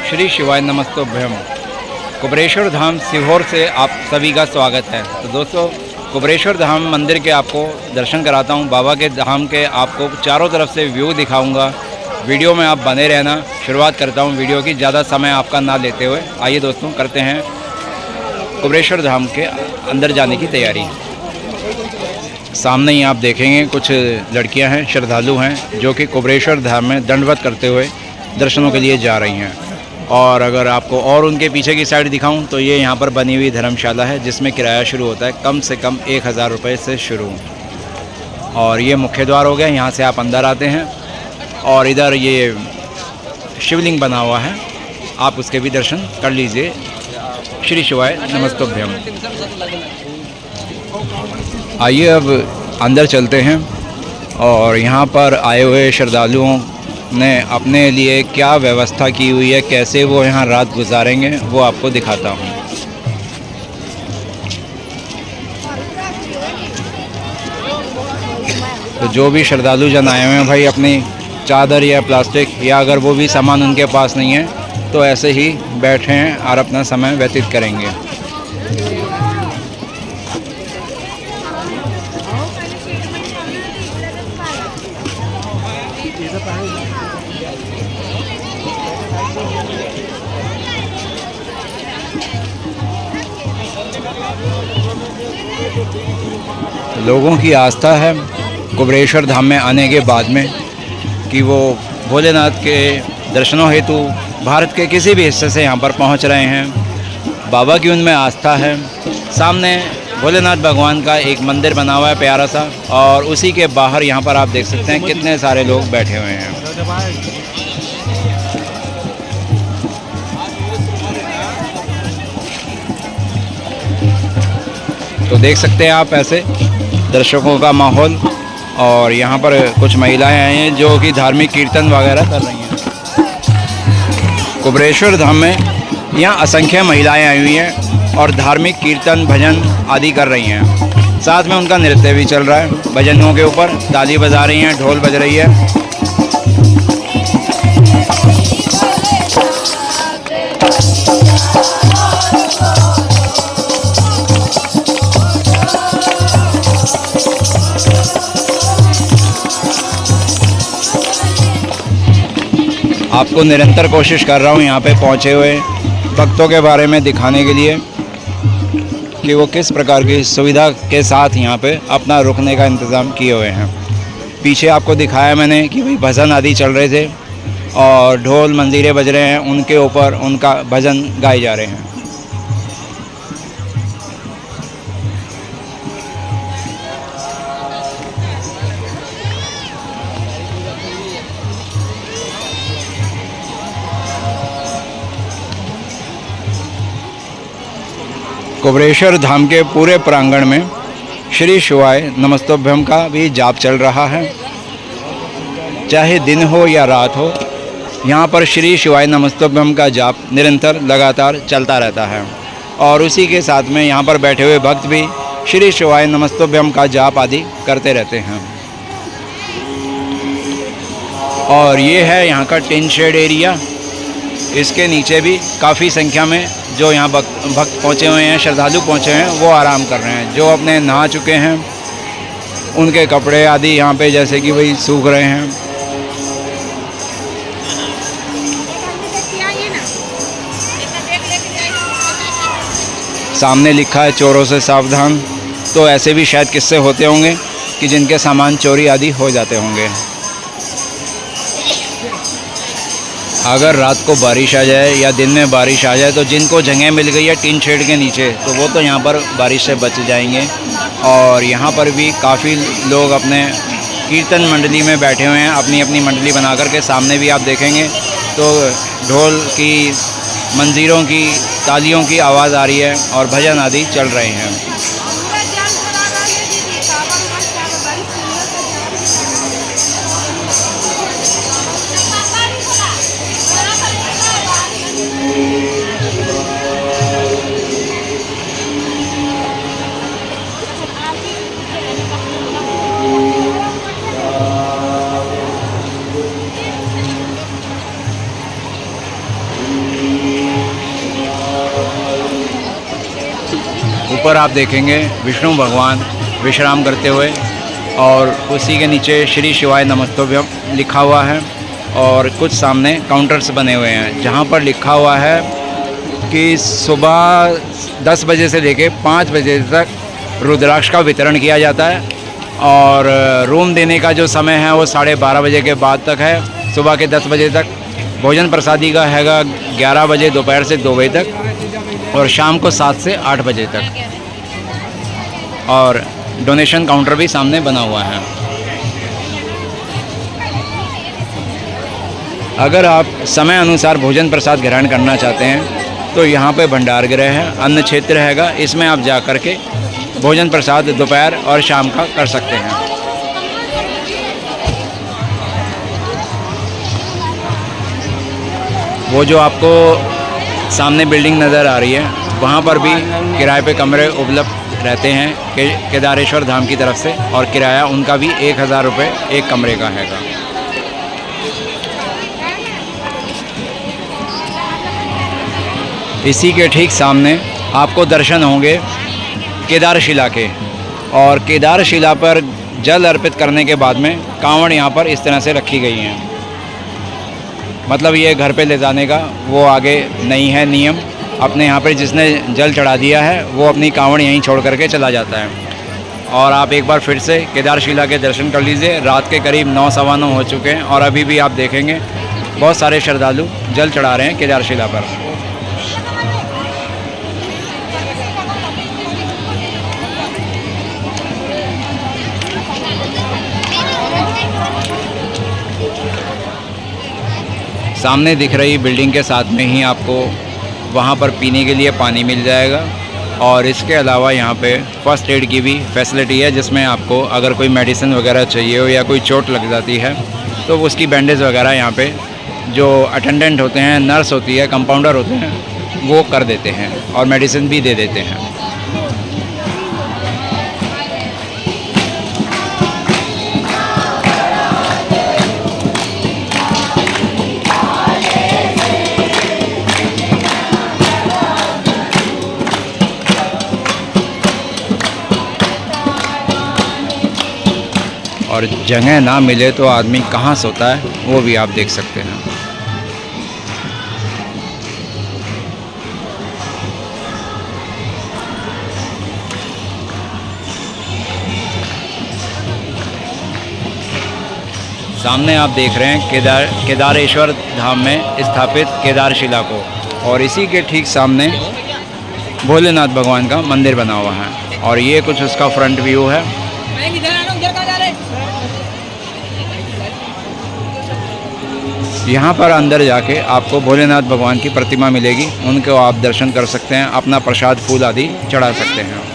श्री शिवाय नमस्तोभ्यम। कुबरेश्वर धाम सीहोर से आप सभी का स्वागत है। तो दोस्तों, कुबरेश्वर धाम मंदिर के आपको दर्शन कराता हूँ। बाबा के धाम के आपको चारों तरफ से व्यू दिखाऊंगा। वीडियो में आप बने रहना। शुरुआत करता हूँ वीडियो की, ज़्यादा समय आपका ना लेते हुए। आइए दोस्तों, करते हैं कुबरेश्वर धाम के अंदर जाने की तैयारी। सामने ही आप देखेंगे कुछ लड़कियां हैं, श्रद्धालु हैं, जो कि कुबरेश्वर धाम में दंडवत करते हुए दर्शनों के लिए जा रही हैं। और अगर आपको और उनके पीछे की साइड दिखाऊं तो ये यहाँ पर बनी हुई धर्मशाला है, जिसमें किराया शुरू होता है कम से कम 1000 रुपये से शुरू। और ये मुख्य द्वार हो गया, यहाँ से आप अंदर आते हैं। और इधर ये शिवलिंग बना हुआ है, आप उसके भी दर्शन कर लीजिए। श्री शिवाय नमस्तोभ्यम। आइए अब अंदर चलते हैं और यहाँ पर आए हुए श्रद्धालुओं ने अपने लिए क्या व्यवस्था की हुई है, कैसे वो यहाँ रात गुजारेंगे, वो आपको दिखाता हूँ। तो जो भी श्रद्धालु जन आए हुए हैं भाई, अपनी चादर या प्लास्टिक या अगर वो भी सामान उनके पास नहीं है तो ऐसे ही बैठे हैं और अपना समय व्यतीत करेंगे। लोगों की आस्था है कुबरेश्वर धाम में आने के बाद में कि वो भोलेनाथ के दर्शनों हेतु भारत के किसी भी हिस्से से यहाँ पर पहुँच रहे हैं। बाबा की उनमें आस्था है। सामने भोलेनाथ भगवान का एक मंदिर बना हुआ है प्यारा सा, और उसी के बाहर यहाँ पर आप देख सकते हैं कितने सारे लोग बैठे हुए हैं। तो देख सकते हैं आप ऐसे दर्शकों का माहौल। और यहाँ पर कुछ महिलाएं आई हैं जो कि धार्मिक कीर्तन वगैरह कर रही हैं। कुबरेश्वर धाम में यहाँ असंख्य महिलाएं आई हुई हैं और धार्मिक कीर्तन भजन आदि कर रही हैं। साथ में उनका नृत्य भी चल रहा है। भजनों के ऊपर ताली बजा रही हैं, ढोल बज रही है। आपको निरंतर कोशिश कर रहा हूँ यहाँ पे पहुँचे हुए भक्तों के बारे में दिखाने के लिए कि वो किस प्रकार की सुविधा के साथ यहाँ पे अपना रुकने का इंतज़ाम किए हुए हैं। पीछे आपको दिखाया मैंने कि भाई भजन आदि चल रहे थे और ढोल मंजीरे बज रहे हैं, उनके ऊपर उनका भजन गाए जा रहे हैं। कुबरेश्वर धाम के पूरे प्रांगण में श्री शिवाय नमस्तोभ्यम का भी जाप चल रहा है। चाहे दिन हो या रात हो, यहाँ पर श्री शिवाय नमस्तोभ्यम का जाप निरंतर लगातार चलता रहता है। और उसी के साथ में यहाँ पर बैठे हुए भक्त भी श्री शिवाय नमस्तोभ्यम का जाप आदि करते रहते हैं। और ये है यहाँ का टिन शेड एरिया। इसके नीचे भी काफ़ी संख्या में जो यहाँ भक्त पहुँचे हुए हैं, श्रद्धालु पहुँचे हैं, वो आराम कर रहे हैं। जो अपने नहा चुके हैं उनके कपड़े आदि यहाँ पे जैसे कि वही सूख रहे हैं। सामने लिखा है चोरों से सावधान। तो ऐसे भी शायद किस्से होते होंगे कि जिनके सामान चोरी आदि हो जाते होंगे। अगर रात को बारिश आ जाए या दिन में बारिश आ जाए तो जिनको जगह मिल गई है टीन शेड के नीचे, तो वो तो यहाँ पर बारिश से बच जाएंगे। और यहाँ पर भी काफ़ी लोग अपने कीर्तन मंडली में बैठे हुए हैं, अपनी अपनी मंडली बना कर के। सामने भी आप देखेंगे तो ढोल की, मंजीरों की, तालियों की आवाज़ आ रही है और भजन आदि चल रहे हैं। ऊपर आप देखेंगे विष्णु भगवान विश्राम करते हुए, और उसी के नीचे श्री शिवाय नमस्तुभ्यम लिखा हुआ है। और कुछ सामने काउंटर्स बने हुए हैं जहाँ पर लिखा हुआ है कि सुबह 10 बजे से लेके 5 बजे तक रुद्राक्ष का वितरण किया जाता है, और रूम देने का जो समय है वो 12:30 बजे के बाद तक है। सुबह के 10 बजे तक भोजन प्रसादी का हैगा 11 बजे दोपहर से 2 बजे तक, और शाम को 7 से 8 बजे तक। और डोनेशन काउंटर भी सामने बना हुआ है। अगर आप समय अनुसार भोजन प्रसाद ग्रहण करना चाहते हैं तो यहाँ पे भंडार गृह है, अन्न क्षेत्र हैगा, इसमें आप जा कर के भोजन प्रसाद दोपहर और शाम का कर सकते हैं। वो जो आपको सामने बिल्डिंग नज़र आ रही है वहाँ पर भी किराए पे कमरे उपलब्ध रहते हैं केदारेश्वर धाम की तरफ से, और किराया उनका भी 1000 रुपये एक कमरे का हैगा। इसी के ठीक सामने आपको दर्शन होंगे केदारशिला के, और केदारशिला पर जल अर्पित करने के बाद में कांवड़ यहाँ पर इस तरह से रखी गई हैं। मतलब ये घर पे ले जाने का वो आगे नहीं है नियम। अपने यहाँ पर जिसने जल चढ़ा दिया है वो अपनी कांवड़ यहीं छोड़ करके चला जाता है। और आप एक बार फिर से केदारशिला के दर्शन कर लीजिए। रात के करीब 9 सवा 9 हो चुके हैं, और अभी भी आप देखेंगे बहुत सारे श्रद्धालु जल चढ़ा रहे हैं केदारशिला पर। सामने दिख रही बिल्डिंग के साथ में ही आपको वहाँ पर पीने के लिए पानी मिल जाएगा, और इसके अलावा यहाँ पे फ़र्स्ट एड की भी फैसिलिटी है, जिसमें आपको अगर कोई मेडिसिन वगैरह चाहिए हो या कोई चोट लग जाती है तो उसकी बैंडेज वगैरह यहाँ पे जो अटेंडेंट होते हैं, नर्स होती है, कंपाउंडर होते हैं, वो कर देते हैं और मेडिसिन भी दे देते हैं। और जगह ना मिले तो आदमी कहाँ सोता है वो भी आप देख सकते हैं। सामने आप देख रहे हैं केदारेश्वर धाम में स्थापित केदारशिला को, और इसी के ठीक सामने भोलेनाथ भगवान का मंदिर बना हुआ है, और ये कुछ उसका फ्रंट व्यू है। यहाँ पर अंदर जाके आपको भोलेनाथ भगवान की प्रतिमा मिलेगी, उनको आप दर्शन कर सकते हैं, अपना प्रसाद फूल आदि चढ़ा सकते हैं।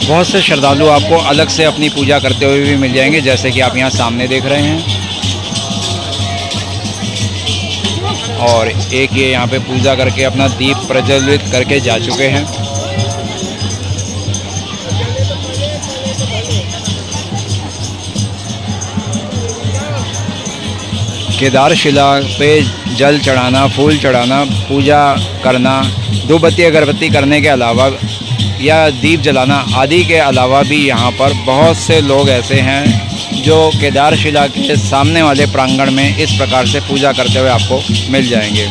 बहुत से श्रद्धालु आपको अलग से अपनी पूजा करते हुए भी मिल जाएंगे, जैसे कि आप यहाँ सामने देख रहे हैं। और एक ये यहाँ पे पूजा करके अपना दीप प्रज्वलित करके जा चुके हैं। केदारशिला पे जल चढ़ाना, फूल चढ़ाना, पूजा करना, धूप बत्ती अगरबत्ती करने के अलावा या दीप जलाना आदि के अलावा भी यहाँ पर बहुत से लोग ऐसे हैं जो केदारशिला के सामने वाले प्रांगण में इस प्रकार से पूजा करते हुए आपको मिल जाएंगे।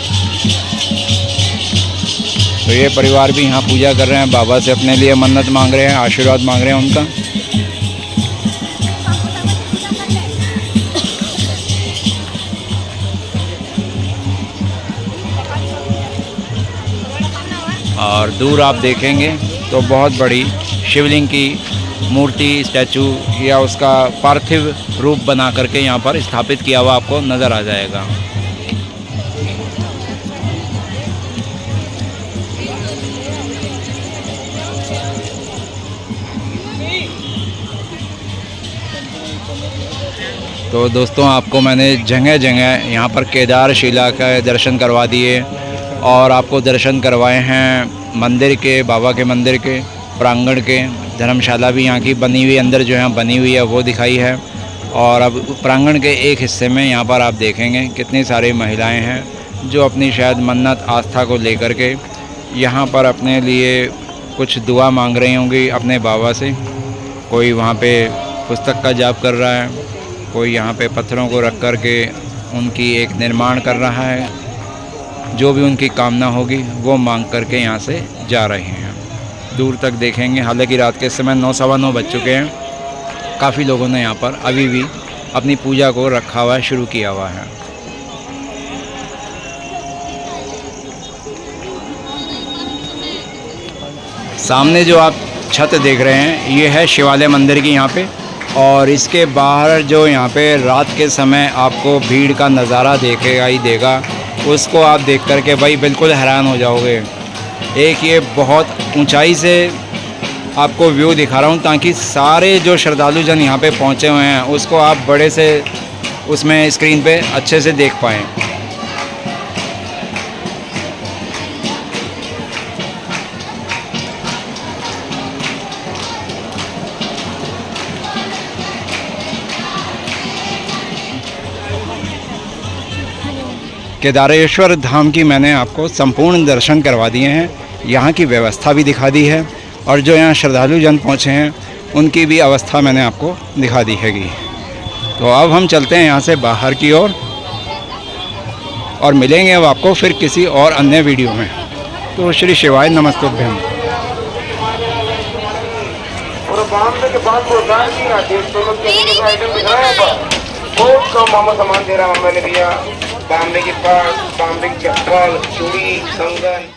तो ये परिवार भी यहाँ पूजा कर रहे हैं, बाबा से अपने लिए मन्नत मांग रहे हैं, आशीर्वाद मांग रहे हैं उनका। और दूर आप देखेंगे तो बहुत बड़ी शिवलिंग की मूर्ति, स्टैचू या उसका पार्थिव रूप बना करके यहाँ पर स्थापित किया हुआ आपको नज़र आ जाएगा। तो दोस्तों आपको मैंने जगह जगह यहाँ पर केदारशिला का दर्शन करवा दिए और आपको दर्शन करवाए हैं मंदिर के, बाबा के मंदिर के प्रांगण के। धर्मशाला भी यहाँ की बनी हुई अंदर जो है बनी हुई है वो दिखाई है। और अब प्रांगण के एक हिस्से में यहाँ पर आप देखेंगे कितनी सारी महिलाएं हैं जो अपनी शायद मन्नत आस्था को लेकर के यहाँ पर अपने लिए कुछ दुआ मांग रही होंगी अपने बाबा से। कोई वहाँ पे पुस्तक का जाप कर रहा है, कोई यहाँ पे पत्थरों को रख कर के उनकी एक निर्माण कर रहा है। जो भी उनकी कामना होगी वो मांग करके यहाँ से जा रहे हैं। दूर तक देखेंगे, हालांकि रात के समय 9 सवा 9 बज चुके हैं। काफ़ी लोगों ने यहाँ पर अभी भी अपनी पूजा को रखा हुआ शुरू किया हुआ है। सामने जो आप छत देख रहे हैं ये है शिवालय मंदिर की यहाँ पे। और इसके बाहर जो यहाँ पे रात के समय आपको भीड़ का नज़ारा देखेगा ही देगा, उसको आप देख कर के भाई बिल्कुल हैरान हो जाओगे। एक ये बहुत ऊंचाई से आपको व्यू दिखा रहा हूँ ताकि सारे जो श्रद्धालु जन यहाँ पे पहुँचे हुए हैं उसको आप बड़े से उसमें स्क्रीन पे अच्छे से देख पाएँ। केदारेश्वर धाम की मैंने आपको संपूर्ण दर्शन करवा दिए हैं, यहाँ की व्यवस्था भी दिखा दी है और जो यहाँ श्रद्धालु जन पहुँचे हैं उनकी भी अवस्था मैंने आपको दिखा दी हैगी। तो अब हम चलते हैं यहाँ से बाहर की ओर और मिलेंगे अब आपको फिर किसी और अन्य वीडियो में। तो श्री शिवाय नमस्तुभ्यम। बहुत कम मामा सामान दे रहा हूँ मैंने भैया। बामने के पास बामने की चप्पल, चूड़ी, कंगन।